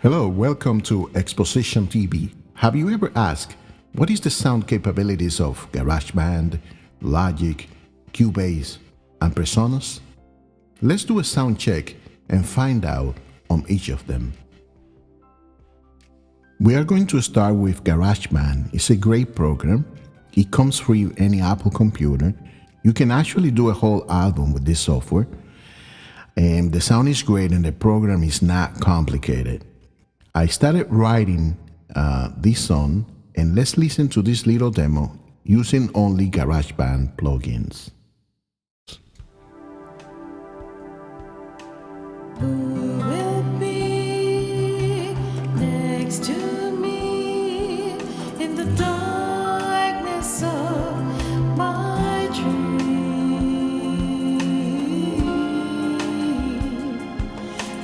Hello, welcome to Exposition TV. Have you ever asked, what is the sound capabilities of GarageBand, Logic, Cubase, and Presonus? Let's do a sound check and find out on each of them. We are going to start with GarageBand. It's a great program. It comes free with any Apple computer. You can actually do a whole album with this software. And the sound is great and the program is not complicated. I started writing this song, and let's listen to this little demo using only GarageBand plugins. Who will be next to me in the darkness of my dream?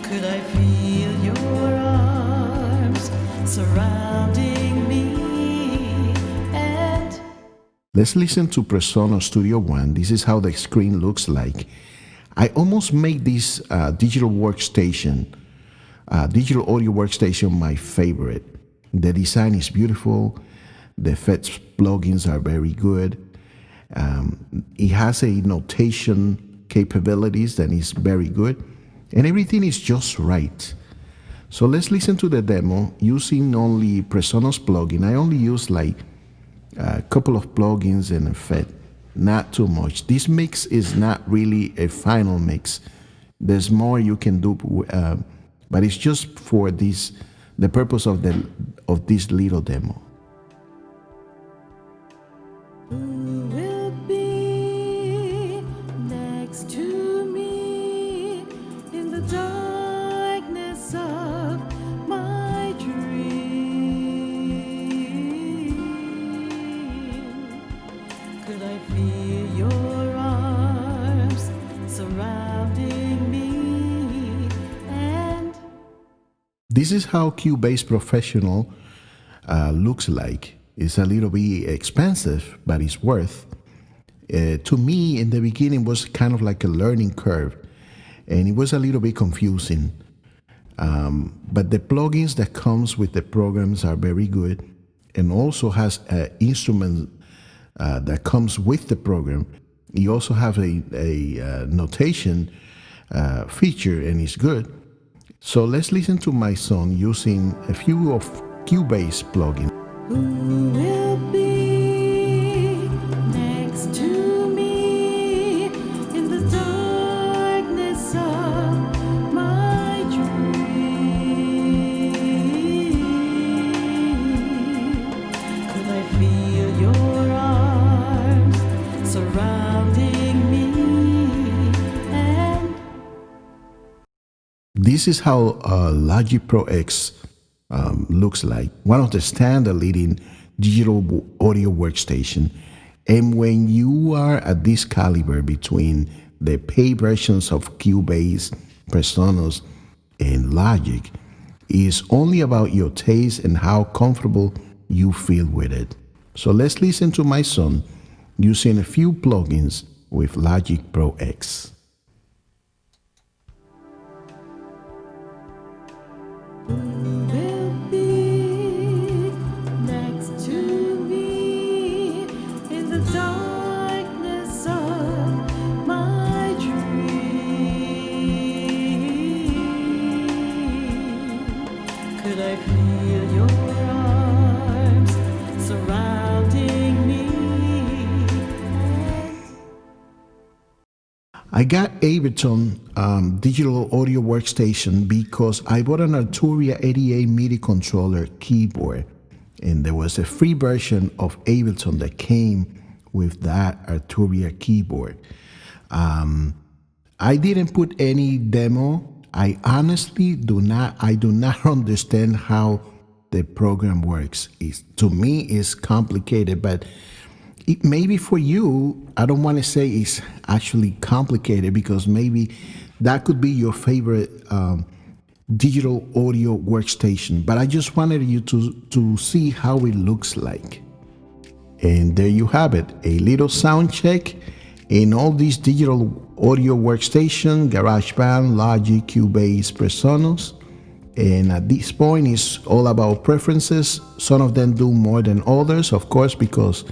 Could I feel your arms surrounding me? And Let's listen to Presonus Studio One. This is how the screen looks like. I almost made this digital audio workstation my favorite. The design is beautiful. The effects plugins are very good. It has a notation capabilities that is very good. And everything is just right. So let's listen to the demo using only Presonus plugin. I only use like a couple of plugins and effect, not too much. This mix is not really a final mix. There's more you can do, but it's just for this, the purpose of this little demo. who will be next to me in the darkness of my dream? Could I feel your arms surrounding me? And This is how Cubase Professional looks like. It's a little bit expensive, but it's worth. To me, in the beginning, was kind of like a learning curve, and it was a little bit confusing. But the plugins that comes with the programs are very good, and also has an instrument that comes with the program. You also have a notation feature, and it's good. So let's listen to my song using a few of Cubase plugins. who will be next to me in the darkness of my dream? Could I feel your arms surrounding me? And This is how Logic Pro X looks like, one of the standard leading digital audio workstation. And when you are at this caliber between the paid versions of Cubase, Presonus, and Logic, it's only about your taste and how comfortable you feel with it. So let's listen to my song using a few plugins with Logic Pro X. who will be next to me in the darkness of my dream? Could I feel your arms surrounding me? I got Ableton digital audio workstation because I bought an Arturia 88 MIDI controller keyboard, and there was a free version of Ableton that came with that Arturia keyboard. I didn't put any demo. I honestly do not understand how the program works. To me, it's complicated, but it maybe for you, I don't want to say it's actually complicated because maybe that could be your favorite digital audio workstation. But I just wanted you to see how it looks like. And there you have it, a little sound check in all these digital audio workstation, GarageBand, Logic, Cubase, Presonus. And at this point, it's all about preferences. Some of them do more than others, of course, because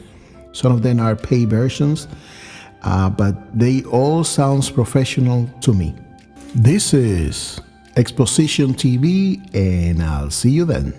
some of them are paid versions, but they all sounds professional to me. This is Exposition TV, and I'll see you then.